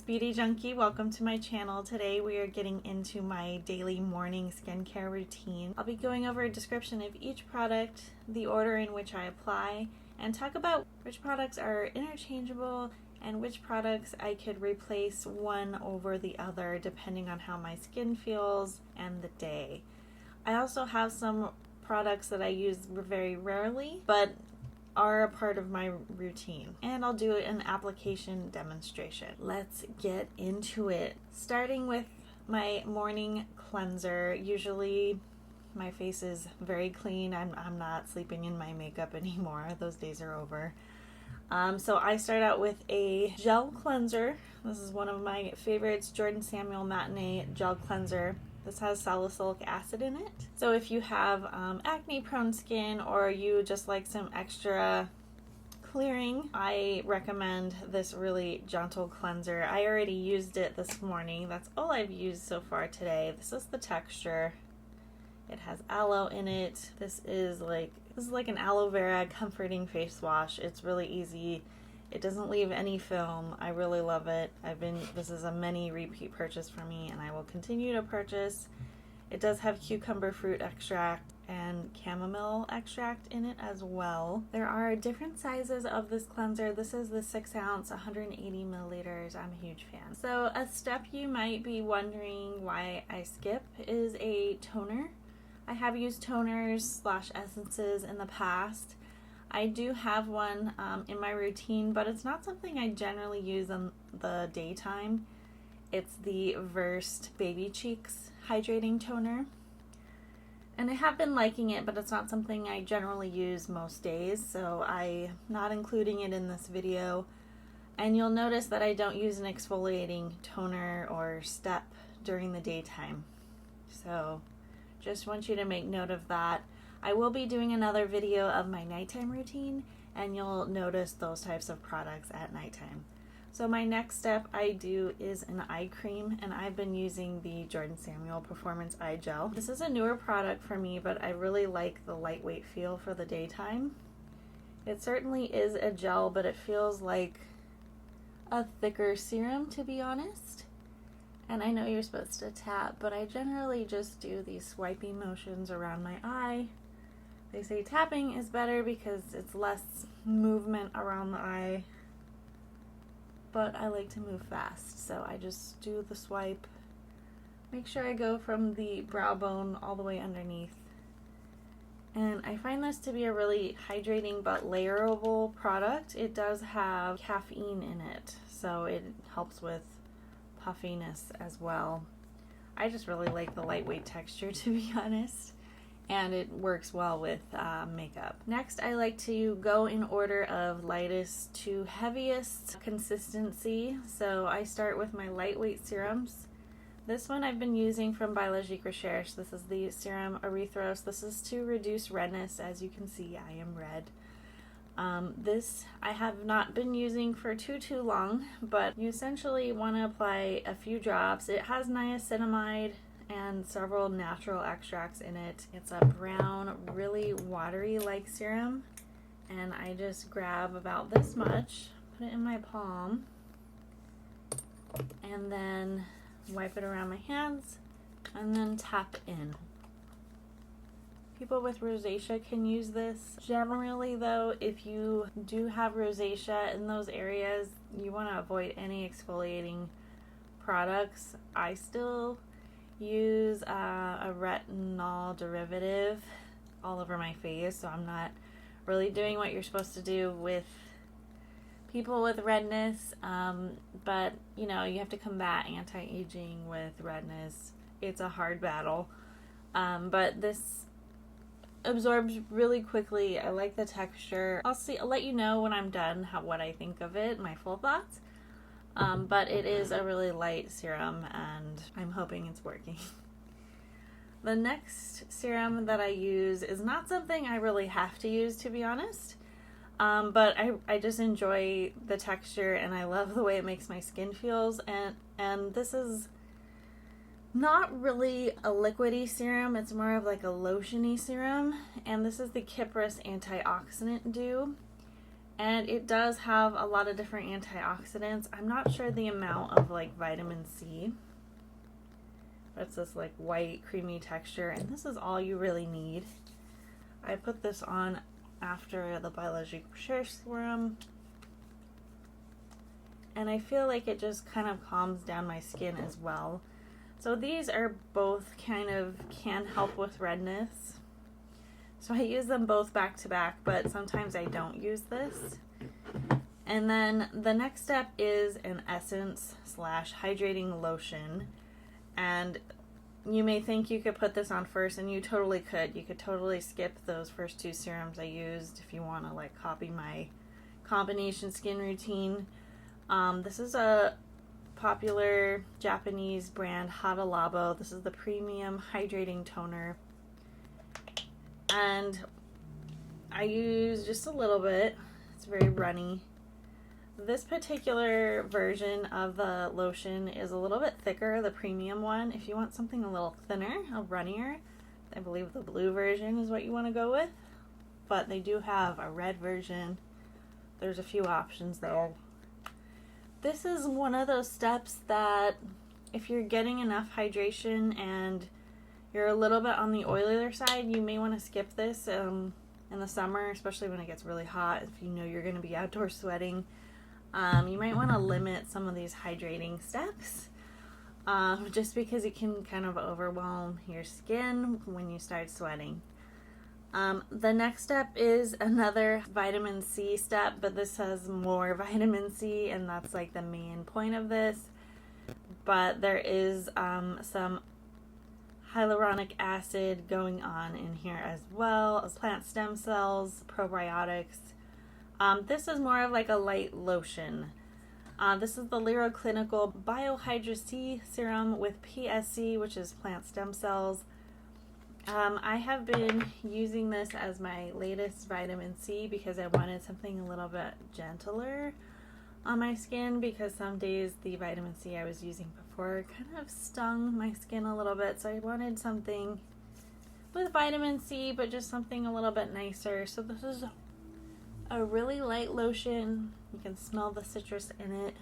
Beauty Junkie, welcome to my channel. Today we are getting into my daily morning skincare routine. I'll be going over a description of each product, the order in which I apply, and talk about which products are interchangeable and which products I could replace one over the other depending on how my skin feels and the day. I also have some products that I use very rarely, but are a part of my routine, and I'll do an application demonstration. Let's get into it. Starting with my morning cleanser. Usually my face is very clean. I'm not sleeping in my makeup anymore. Those days are over. So I start out with a gel cleanser. This is one of my favorites, Jordan Samuel Matinee gel cleanser. This has salicylic acid in it. So if you have acne prone skin or you just like some extra clearing, I recommend this really gentle cleanser. I already used it this morning. That's all I've used so far today. This is the texture. It has aloe in it. This is like an aloe vera comforting face wash. It's really easy. It doesn't leave any film. I really love it. This is a many repeat purchase for me, and I will continue to purchase. It does have cucumber fruit extract and chamomile extract in it as well. There are different sizes of this cleanser. This is the 6 ounce, 180 milliliters. I'm a huge fan. So a step you might be wondering why I skip is a toner. I have used toners / essences in the past. I do have one in my routine, but it's not something I generally use in the daytime. It's the Versed Baby Cheeks Hydrating Toner. And I have been liking it, but it's not something I generally use most days, so I'm not including it in this video. And you'll notice that I don't use an exfoliating toner or step during the daytime. So just want you to make note of that. I will be doing another video of my nighttime routine, and you'll notice those types of products at nighttime. So my next step I do is an eye cream, and I've been using the Jordan Samuel Performance Eye Gel. This is a newer product for me, but I really like the lightweight feel for the daytime. It certainly is a gel, but it feels like a thicker serum, to be honest. And I know you're supposed to tap, but I generally just do these swiping motions around my eye. They say tapping is better because it's less movement around the eye, but I like to move fast, so I just do the swipe. Make sure I go from the brow bone all the way underneath. And I find this to be a really hydrating but layerable product. It does have caffeine in it, so it helps with puffiness as well. I just really like the lightweight texture, to be honest, and it works well with makeup. Next, I like to go in order of lightest to heaviest consistency. So I start with my lightweight serums. This one I've been using from Biologique Recherche. This is the Serum Erythros. This is to reduce redness. As you can see, I am red. This I have not been using for too long, but you essentially want to apply a few drops. It has niacinamide and several natural extracts in it. It's a brown, really watery like serum, and I just grab about this much, put it in my palm, and then wipe it around my hands, and then tap in. People with rosacea can use this. Generally though, if you do have rosacea in those areas, you want to avoid any exfoliating products. I still use a retinol derivative all over my face, so I'm not really doing what you're supposed to do with people with redness, but you know, you have to combat anti-aging with redness. It's a hard battle, but this absorbs really quickly. I like the texture. I'll let you know when I'm done what I think of it, my full thoughts. But it is a really light serum, and I'm hoping it's working. The next serum that I use is not something I really have to use, to be honest, but I just enjoy the texture, and I love the way it makes my skin feels, and this is not really a liquidy serum. It's more of like a lotiony serum, and this is the Kypris Antioxidant Dew. And it does have a lot of different antioxidants. I'm not sure the amount of like vitamin C. But it's this like white creamy texture, and this is all you really need. I put this on after the Biologique Recherche serum, and I feel like it just kind of calms down my skin as well. So these are both kind of can help with redness. So I use them both back to back, but sometimes I don't use this. And then the next step is an essence / hydrating lotion. And you may think you could put this on first, and you totally could. You could totally skip those first 2 serums I used if you want to like copy my combination skin routine. This is a popular Japanese brand, Hada Labo. This is the premium hydrating toner. And I use just a little bit. It's very runny. This particular version of the lotion is a little bit thicker, the premium one. If you want something a little thinner, a runnier, I believe the blue version is what you want to go with. But they do have a red version. There's a few options there. This is one of those steps that if you're getting enough hydration and you're a little bit on the oilier side, you may want to skip this in the summer, especially when it gets really hot. If you know you're going to be outdoor sweating, you might want to limit some of these hydrating steps just because it can kind of overwhelm your skin when you start sweating. The next step is another vitamin C step, but this has more vitamin C, and that's like the main point of this. But there is some hyaluronic acid going on in here as well as plant stem cells, probiotics. This is more of like a light lotion. This is the Lira Clinical Biohydra Serum with PSC, which is plant stem cells. I have been using this as my latest vitamin C because I wanted something a little bit gentler on my skin, because some days the vitamin C I was using before kind of stung my skin a little bit, so I wanted something with vitamin C but just something a little bit nicer. So this is a really light lotion. You can smell the citrus in it.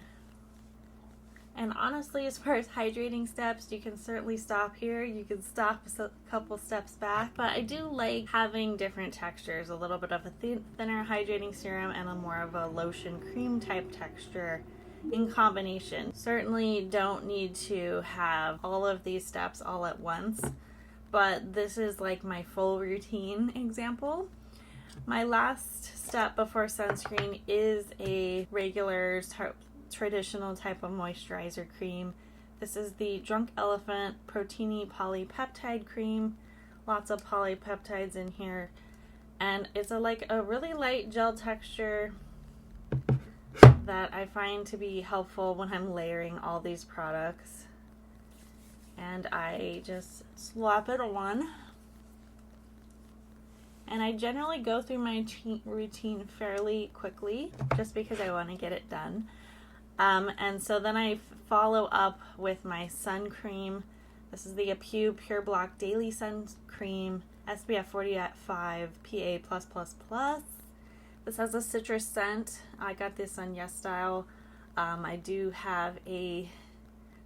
And honestly, as far as hydrating steps, you can certainly stop here. You can stop a couple steps back. But I do like having different textures, a little bit of a thinner hydrating serum and a more of a lotion cream type texture in combination. Certainly don't need to have all of these steps all at once, but this is like my full routine example. My last step before sunscreen is a regular traditional type of moisturizer cream. This is the Drunk Elephant Protini PolyPeptide cream. Lots of polypeptides in here, and it's like a really light gel texture that I find to be helpful when I'm layering all these products. And I just slap it on, and I generally go through my routine fairly quickly just because I want to get it done. And so then I follow up with my sun cream. This is the Apieu Pure Block Daily Sun Cream, SPF 45 PA+++. This has a citrus scent. I got this on Yes Style. I do have a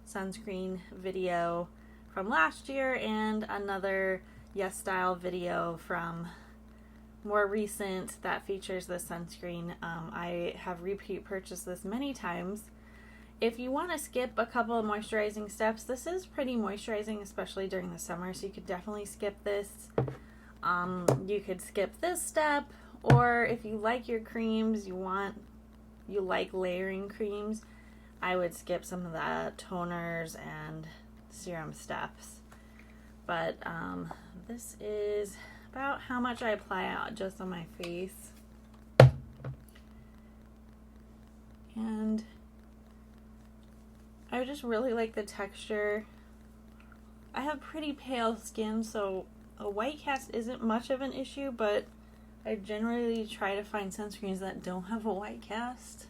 sunscreen video from last year and another Yes Style video from more recent that features the sunscreen. I have repeat purchased this many times. If you want to skip a couple of moisturizing steps, this is pretty moisturizing, especially during the summer, so you could definitely skip this. You could skip this step, or if you like your creams, you like layering creams, I would skip some of the toners and serum steps. But this is about how much I apply out just on my face. And I just really like the texture. I have pretty pale skin, so a white cast isn't much of an issue, but I generally try to find sunscreens that don't have a white cast.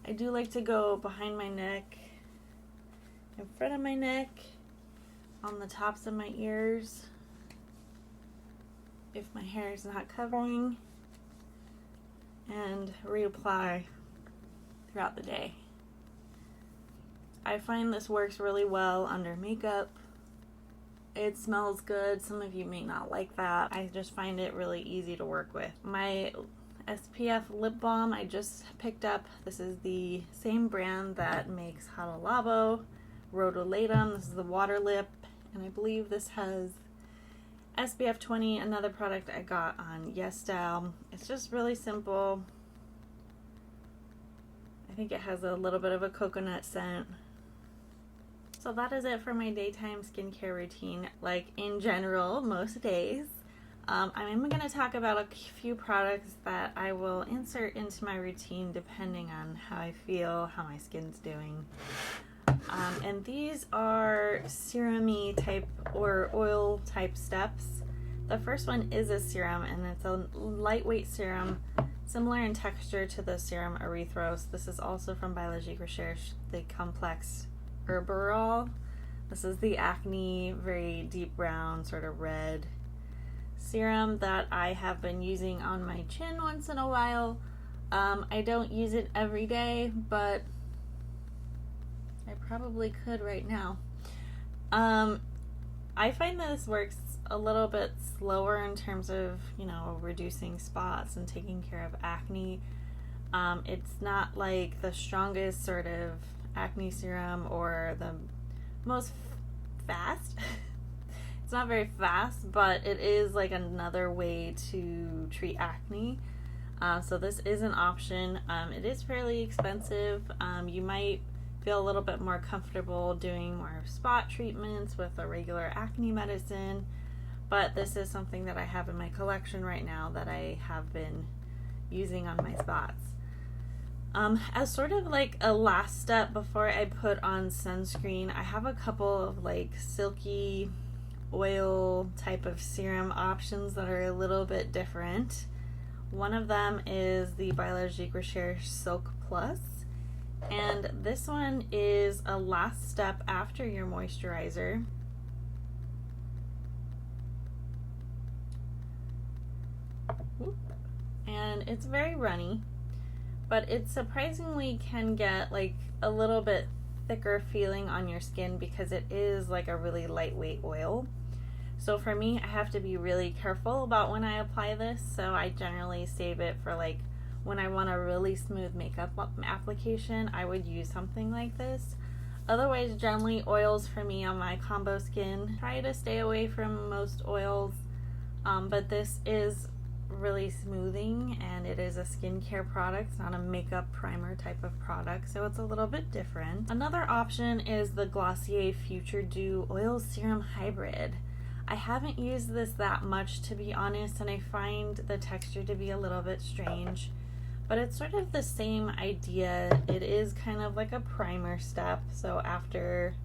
I do like to go behind my neck, in front of my neck, on the tops of my ears, if my hair is not covering. and reapply throughout the day. I find this works really well under makeup. It smells good. Some of you may not like that. I just find it really easy to work with. My SPF lip balm I just picked up. This is the same brand that makes Hada Labo, Rhodolatum. This is the water lip, and I believe this has SPF 20, another product I got on YesStyle. It's just really simple. I think it has a little bit of a coconut scent. So that is it for my daytime skincare routine, like in general, most days. I'm going to talk about a few products that I will insert into my routine depending on how I feel, how my skin's doing. And these are serum-y type or oil type steps. The first one is a serum, and it's a lightweight serum, similar in texture to the serum Erythros. This is also from Biologique Recherche, the Complexe Iribiol. This is the acne, very deep brown, sort of red serum that I have been using on my chin once in a while. I don't use it every day, but I probably could right now. I find that this works a little bit slower in terms of, reducing spots and taking care of acne. It's not like the strongest sort of acne serum or the most fast. It's not very fast, but it is like another way to treat acne. So this is an option. It is fairly expensive. You might feel a little bit more comfortable doing more spot treatments with a regular acne medicine, but this is something that I have in my collection right now that I have been using on my spots. As sort of like a last step before I put on sunscreen, I have a couple of like silky oil type of serum options that are a little bit different. One of them is the Biologique Recherche Silk Plus, and this one is a last step after your moisturizer. And it's very runny, but it surprisingly can get like a little bit thicker feeling on your skin because it is like a really lightweight oil. So for me, I have to be really careful about when I apply this, so I generally save it for like when I want a really smooth makeup application. I would use something like this. Otherwise, generally oils for me on my combo skin. Try to stay away from most oils, but this is really smoothing, and it is a skincare product. It's not a makeup primer type of product, so it's a little bit different. Another option is the Glossier Future Dew Oil Serum Hybrid. I haven't used this that much, to be honest, and I find the texture to be a little bit strange, but it's sort of the same idea. It is kind of like a primer step, so after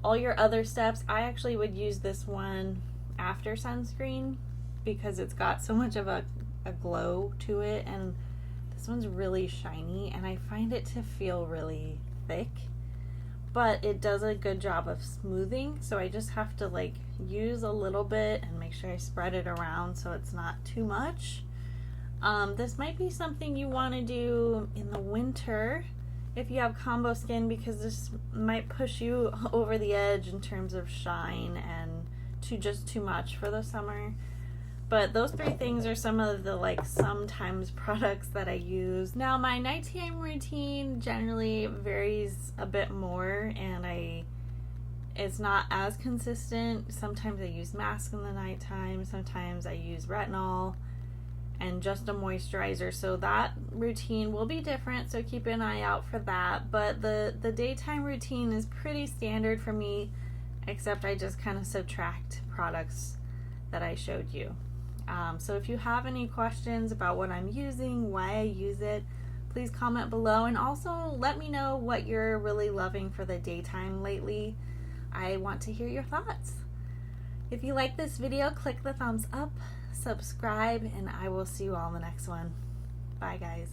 all your other steps, I actually would use this one after sunscreen because it's got so much of a glow to it, and this one's really shiny, and I find it to feel really thick, but it does a good job of smoothing, so I just have to like use a little bit and make sure I spread it around so it's not too much. This might be something you want to do in the winter if you have combo skin, because this might push you over the edge in terms of shine and too much for the summer. But those three things are some of the like sometimes products that I use. Now my nighttime routine generally varies a bit more, and it's not as consistent. Sometimes I use mask in the nighttime, sometimes I use retinol and just a moisturizer, so that routine will be different, so keep an eye out for that. But the daytime routine is pretty standard for me, except I just kind of subtract products that I showed you. So if you have any questions about what I'm using, why I use it, please comment below, and also let me know what you're really loving for the daytime lately. I want to hear your thoughts. If you like this video, click the thumbs up, subscribe, and I will see you all in the next one. Bye guys.